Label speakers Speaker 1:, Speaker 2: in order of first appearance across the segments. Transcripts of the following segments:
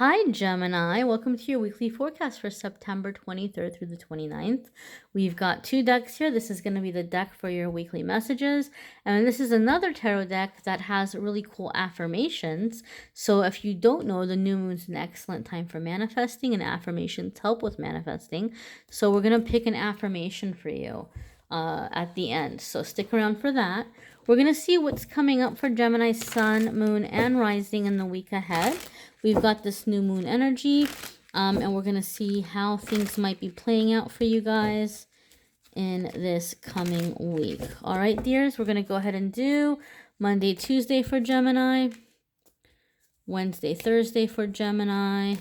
Speaker 1: Hi, Gemini. Welcome to your weekly forecast for September 23rd through the 29th. We've got two decks here. This is going to be the deck for your weekly messages. And this is another tarot deck that has really cool affirmations. So if you don't know, the new moon's an excellent time for manifesting, and affirmations help with manifesting. So we're going to pick an affirmation for you at the end. So stick around for that. We're going to see what's coming up for Gemini, Sun, Moon, and Rising in the week ahead. We've got this new moon energy, and we're going to see how things might be playing out for you guys in this coming week. All right, dears, we're going to go ahead and do Monday, Tuesday for Gemini, Wednesday, Thursday for Gemini,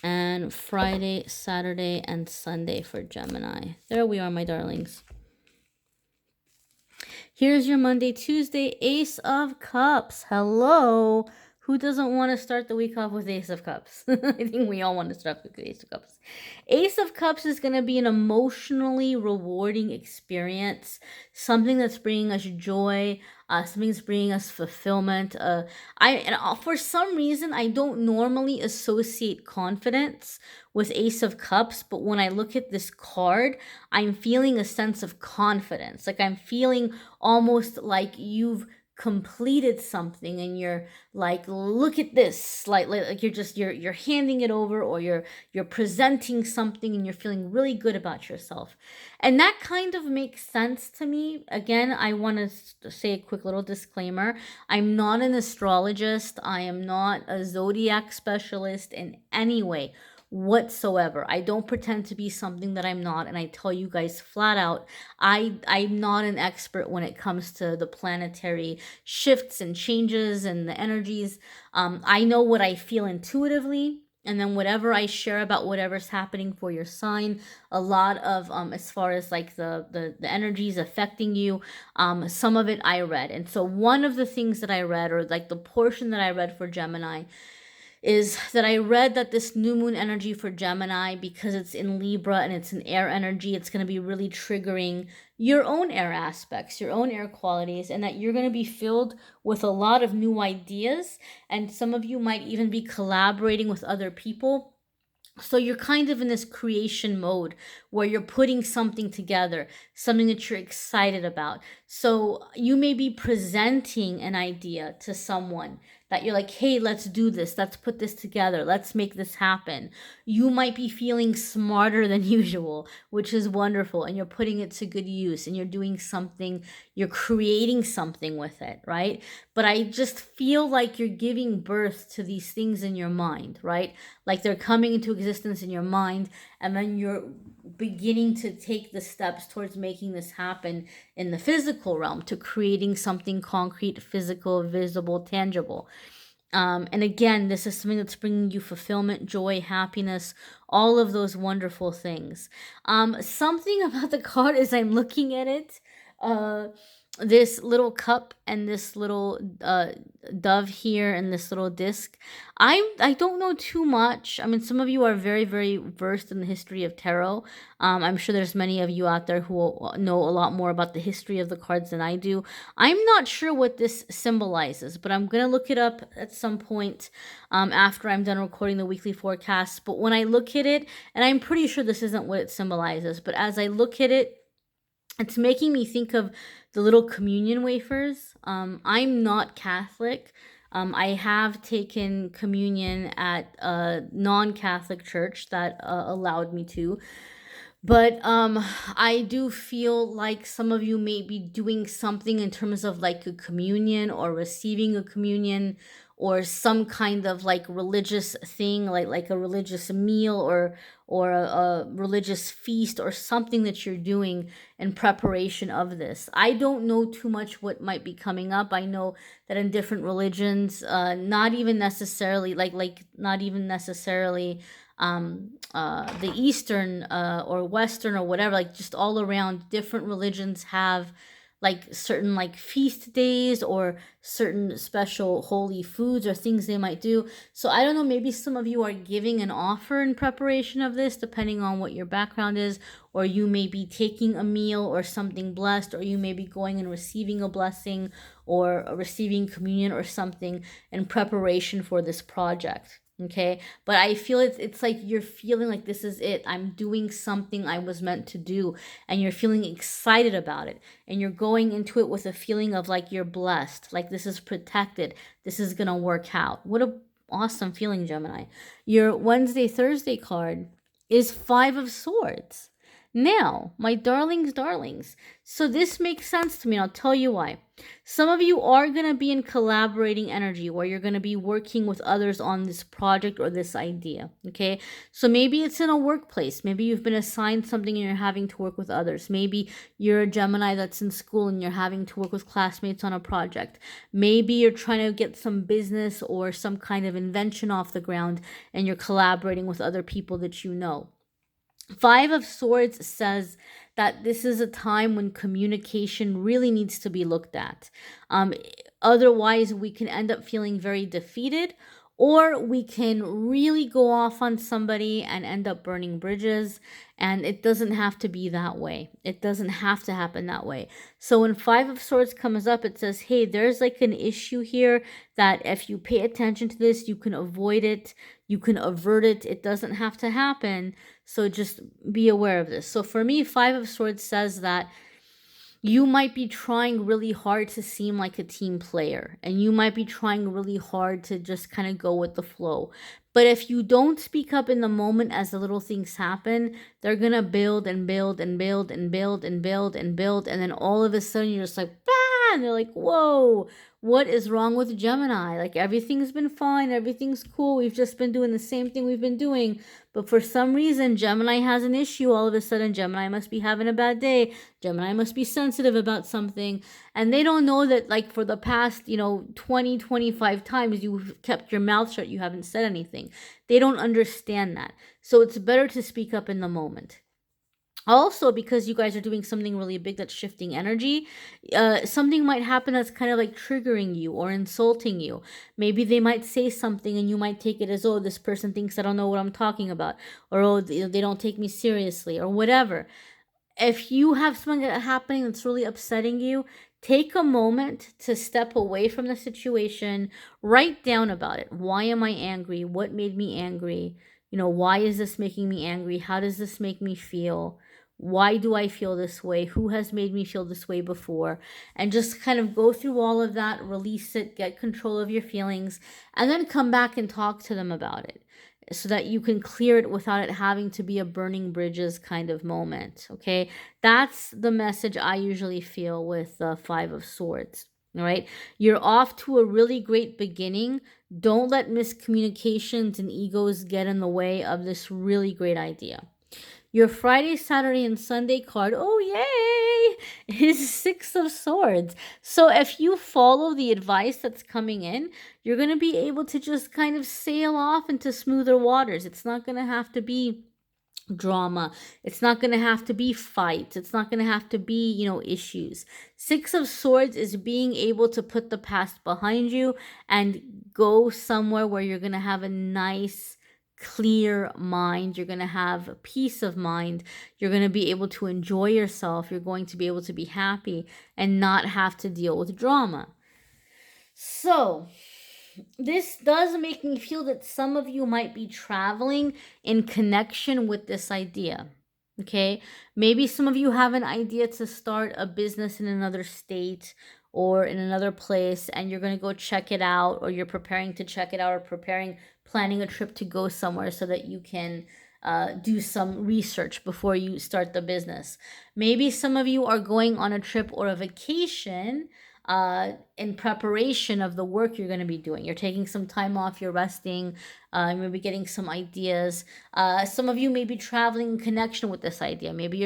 Speaker 1: and Friday, Saturday, and Sunday for Gemini. There we are, my darlings. Here's your Monday, Tuesday, Ace of Cups. Hello. Who doesn't want to start the week off with Ace of Cups? I think we all want to start with Ace of Cups. Ace of Cups is going to be an emotionally rewarding experience, something that's bringing us joy, something that's bringing us fulfillment. For some reason, I don't normally associate confidence with Ace of Cups, but when I look at this card, I'm feeling a sense of confidence. Like I'm feeling almost like you've completed something and you're like, look at this, like you're handing it over, or you're presenting something and you're feeling really good about yourself. And that kind of makes sense to me. Again, I want to say a quick little disclaimer. I'm not an astrologist. I am not a zodiac specialist in any way whatsoever. I don't pretend to be something that I'm not, and I tell you guys flat out, I'm not an expert when it comes to the planetary shifts and changes and the energies. I know what I feel intuitively, and then whatever I share about whatever's happening for your sign, a lot of as far as like the energies affecting you, some of it I read. And so one of the things that I read, or like the portion that I read for Gemini, is that I read that this new moon energy for Gemini, because it's in Libra and it's an air energy, it's going to be really triggering your own air aspects, your own air qualities, and that you're going to be filled with a lot of new ideas. And some of you might even be collaborating with other people. So you're kind of in this creation mode where you're putting something together, something that you're excited about. So you may be presenting an idea to someone that you're like, hey, let's do this. Let's put this together. Let's make this happen. You might be feeling smarter than usual, which is wonderful. And you're putting it to good use, and you're doing something, you're creating something with it, right? But I just feel like you're giving birth to these things in your mind, right? Like they're coming into existence in your mind, and then you're beginning to take the steps towards making this happen in the physical realm, to creating something concrete, physical, visible, tangible. And again, this is something that's bringing you fulfillment, joy, happiness, all of those wonderful things. Something about the card as I'm looking at it, this little cup and this little dove here and this little disc. I don't know too much. I mean, some of you are very, very versed in the history of tarot. I'm sure there's many of you out there who know a lot more about the history of the cards than I do. I'm not sure what this symbolizes, but I'm going to look it up at some point after I'm done recording the weekly forecast. But when I look at it, and I'm pretty sure this isn't what it symbolizes, but as I look at it, it's making me think of the little communion wafers. I'm not Catholic. I have taken communion at a non-Catholic church that allowed me to. But I do feel like some of you may be doing something in terms of like a communion, or receiving a communion, or some kind of like religious thing, like a religious meal, or a religious feast, or something that you're doing in preparation of this. I don't know too much what might be coming up. I know that in different religions, not even necessarily not even necessarily the Eastern or Western or whatever, like just all around, different religions have like certain like feast days or certain special holy foods or things they might do. So I don't know, maybe some of you are giving an offer in preparation of this, depending on what your background is, or you may be taking a meal or something blessed, or you may be going and receiving a blessing or receiving communion or something in preparation for this project. Okay, but I feel it's like you're feeling like this is it. I'm doing something I was meant to do, and you're feeling excited about it, and you're going into it with a feeling of like you're blessed, like this is protected, this is gonna work out. What a awesome feeling, Gemini. Your Wednesday Thursday card is 5 of Swords. Now, my darlings, so this makes sense to me, and I'll tell you why. Some of you are going to be in collaborating energy, where you're going to be working with others on this project or this idea, okay? So maybe it's in a workplace. Maybe you've been assigned something and you're having to work with others. Maybe you're a Gemini that's in school and you're having to work with classmates on a project. Maybe you're trying to get some business or some kind of invention off the ground and you're collaborating with other people that you know. 5 of Swords says that this is a time when communication really needs to be looked at. Otherwise, we can end up feeling very defeated, or we can really go off on somebody and end up burning bridges. And it doesn't have to be that way. It doesn't have to happen that way. So when 5 of Swords comes up, it says, hey, there's like an issue here that if you pay attention to this, you can avoid it. You can avert it. It doesn't have to happen. So just be aware of this. So for me, 5 of Swords says that you might be trying really hard to seem like a team player, and you might be trying really hard to just kind of go with the flow. But if you don't speak up in the moment as the little things happen, they're going to build and build and build and build and build and build. And then all of a sudden you're just like, bah! And they're like, whoa, what is wrong with Gemini? Like everything's been fine. Everything's cool. We've just been doing the same thing we've been doing. But for some reason, Gemini has an issue. All of a sudden, Gemini must be having a bad day. Gemini must be sensitive about something. And they don't know that, like, for the past, 20, 25 times you've kept your mouth shut. You haven't said anything. They don't understand that. So it's better to speak up in the moment. Also, because you guys are doing something really big that's shifting energy, something might happen that's kind of like triggering you or insulting you. Maybe they might say something and you might take it as, oh, this person thinks I don't know what I'm talking about, or oh, they don't take me seriously, or whatever. If you have something happening that's really upsetting you, take a moment to step away from the situation, write down about it. Why am I angry? What made me angry? Why is this making me angry? How does this make me feel? Why do I feel this way? Who has made me feel this way before? And just kind of go through all of that, release it, get control of your feelings, and then come back and talk to them about it so that you can clear it without it having to be a burning bridges kind of moment, okay? That's the message I usually feel with the 5 of Swords, all right? You're off to a really great beginning. Don't let miscommunications and egos get in the way of this really great idea. Your Friday, Saturday, and Sunday card, oh yay, is 6 of Swords. So if you follow the advice that's coming in, you're going to be able to just kind of sail off into smoother waters. It's not going to have to be drama. It's not going to have to be fights. It's not going to have to be, issues. 6 of Swords is being able to put the past behind you and go somewhere where you're going to have a nice, clear mind. You're going to have peace of mind. You're going to be able to enjoy yourself. You're going to be able to be happy and not have to deal with drama. So this does make me feel that some of you might be traveling in connection with this idea. Okay, maybe some of you have an idea to start a business in another state or in another place, and you're going to go check it out, or you're preparing to check it out, or planning a trip to go somewhere so that you can do some research before you start the business. Maybe some of you are going on a trip or a vacation in preparation of the work you're going to be doing. You're taking some time off, you're resting, maybe getting some ideas. Some of you may be traveling in connection with this idea. Maybe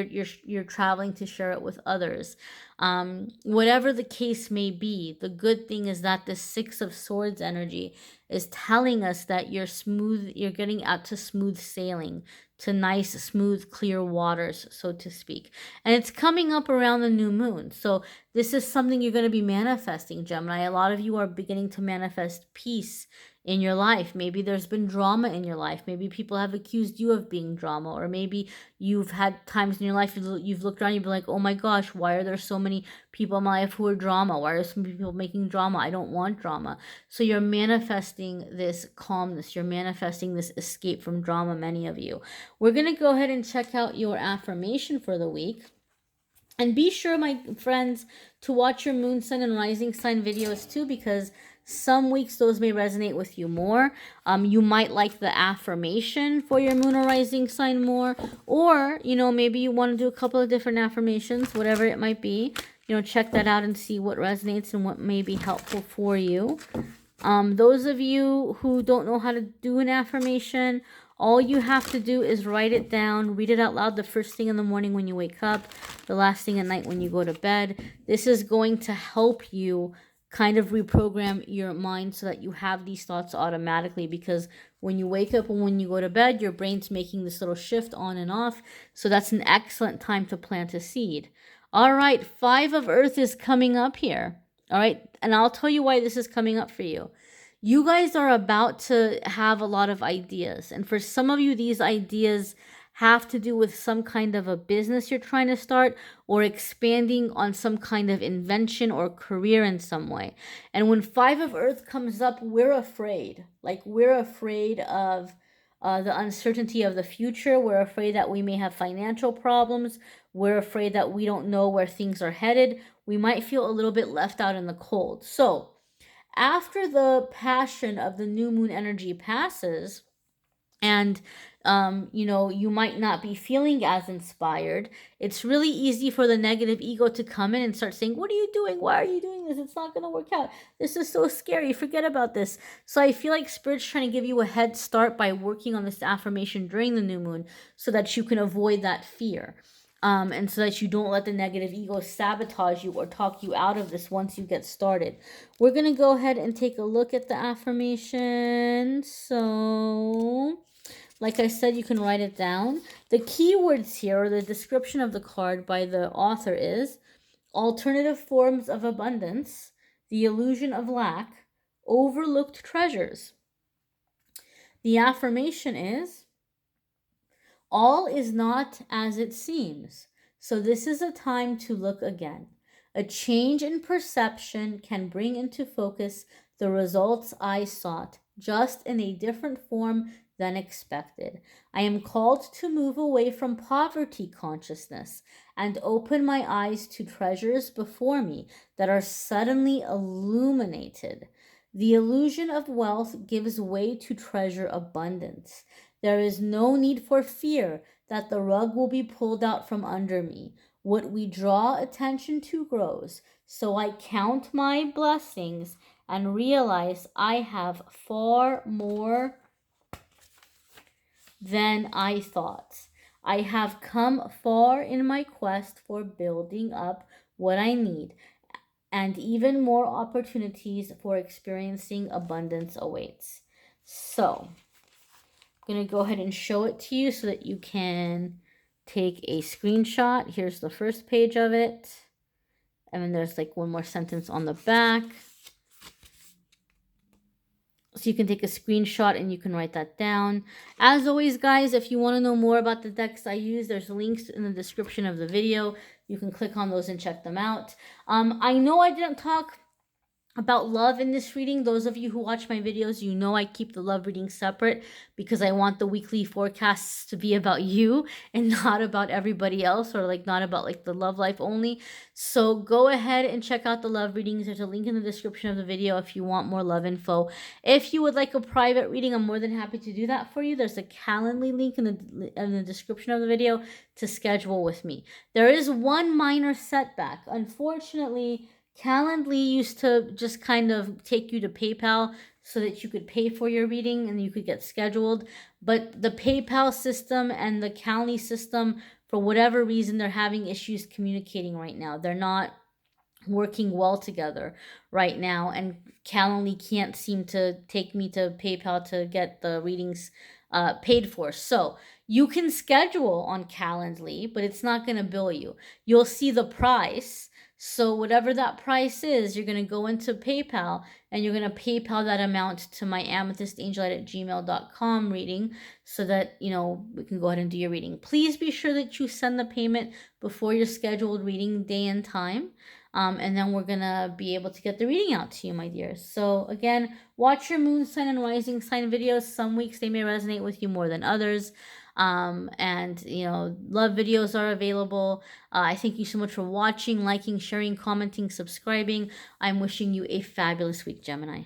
Speaker 1: you're traveling to share it with others. Whatever the case may be, the good thing is that the Six of Swords energy is telling us that you're getting out to smooth sailing, to nice, smooth, clear waters, so to speak. And it's coming up around the new moon. So this is something you're going to be manifesting, Gemini. A lot of you are beginning to manifest peace in your life. Maybe there's been drama in your life. Maybe people have accused you of being drama, or maybe you've had times in your life you've looked around and you've been like, oh my gosh, why are there so many people in my life who are drama? Why are so many people making drama? I don't want drama. So you're manifesting this calmness. You're manifesting this escape from drama, many of you. We're going to go ahead and check out your affirmation for the week. And be sure, my friends, to watch your moon sign and rising sign videos too, because some weeks those may resonate with you more. You might like the affirmation for your moon or rising sign more, or, maybe you want to do a couple of different affirmations, whatever it might be. Check that out and see what resonates and what may be helpful for you. Those of you who don't know how to do an affirmation, all you have to do is write it down, read it out loud the first thing in the morning when you wake up, the last thing at night when you go to bed. This is going to help you kind of reprogram your mind so that you have these thoughts automatically, because when you wake up and when you go to bed, your brain's making this little shift on and off. So that's an excellent time to plant a seed. All right, 5 of Earth is coming up here. All right, and I'll tell you why this is coming up for you. You guys are about to have a lot of ideas. And for some of you, these ideas have to do with some kind of a business you're trying to start, or expanding on some kind of invention or career in some way. And when 5 of Earth comes up, we're afraid. Like, we're afraid of the uncertainty of the future. We're afraid that we may have financial problems. We're afraid that we don't know where things are headed. We might feel a little bit left out in the cold. So after the passion of the new moon energy passes, and you might not be feeling as inspired, it's really easy for the negative ego to come in and start saying, what are you doing? Why are you doing this? It's not going to work out. This is so scary. Forget about this. So I feel like Spirit's trying to give you a head start by working on this affirmation during the new moon so that you can avoid that fear. And so that you don't let the negative ego sabotage you or talk you out of this once you get started. We're going to go ahead and take a look at the affirmation. So, like I said, you can write it down. The keywords here, or the description of the card by the author, is alternative forms of abundance, the illusion of lack, overlooked treasures. The affirmation is, all is not as it seems, so this is a time to look again. A change in perception can bring into focus the results I sought, just in a different form than expected. I am called to move away from poverty consciousness and open my eyes to treasures before me that are suddenly illuminated. The illusion of wealth gives way to treasure abundance. There is no need for fear that the rug will be pulled out from under me. What we draw attention to grows. So I count my blessings and realize I have far more than I thought. I have come far in my quest for building up what I need, and even more opportunities for experiencing abundance awaits. So, I'm going to go ahead and show it to you so that you can take a screenshot. Here's the first page of it. And then there's like one more sentence on the back. So you can take a screenshot and you can write that down. As always, guys, if you want to know more about the decks I use, there's links in the description of the video. You can click on those and check them out. I know I didn't talk about love in this reading. Those of you who watch my videos, you know I keep the love reading separate because I want the weekly forecasts to be about you and not about everybody else, or like not about like the love life only. So go ahead and check out the love readings. There's a link in the description of the video if you want more love info. If you would like a private reading, I'm more than happy to do that for you. There's a Calendly link in the description of the video to schedule with me. There is one minor setback. Unfortunately, Calendly used to just kind of take you to PayPal so that you could pay for your reading and you could get scheduled. But the PayPal system and the Calendly system, for whatever reason, they're having issues communicating right now. They're not working well together right now, and Calendly can't seem to take me to PayPal to get the readings paid for. So you can schedule on Calendly, but it's not going to bill you. You'll see the price. So whatever that price is, you're going to go into PayPal and you're going to PayPal that amount to my amethystangellight@gmail.com reading, so that, you know, we can go ahead and do your reading. Please be sure that you send the payment before your scheduled reading day and time. And then we're going to be able to get the reading out to you, my dears. So again, watch your moon sign and rising sign videos. Some weeks they may resonate with you more than others. And, you know, love videos are available. I thank you so much for watching, liking, sharing, commenting, subscribing. I'm wishing you a fabulous week, Gemini.